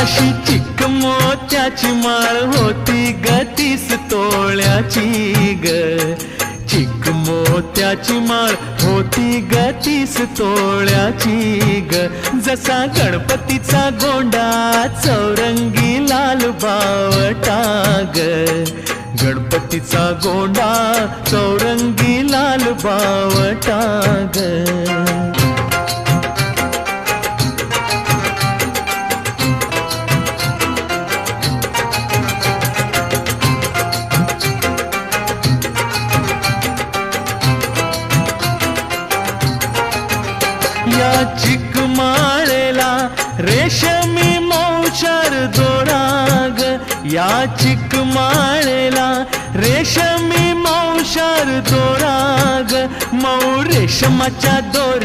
अशी चिक मोत्याची माळ होती ग 30 तोळ्याची ग. चिक मोत्याची माळ होती ग 30 तोळ्याची ग. जसा गणपतीचा गोंडा चौरंगी लाल बावटा ग. गणपतीचा गोंडा चौरंगी लाल बावटा ग. या चिकमाळेला रेशमी मौचार दोराग. या चिकमाळेला रेशमी मौचार दोराग. मऊ रेशमाच्या दोर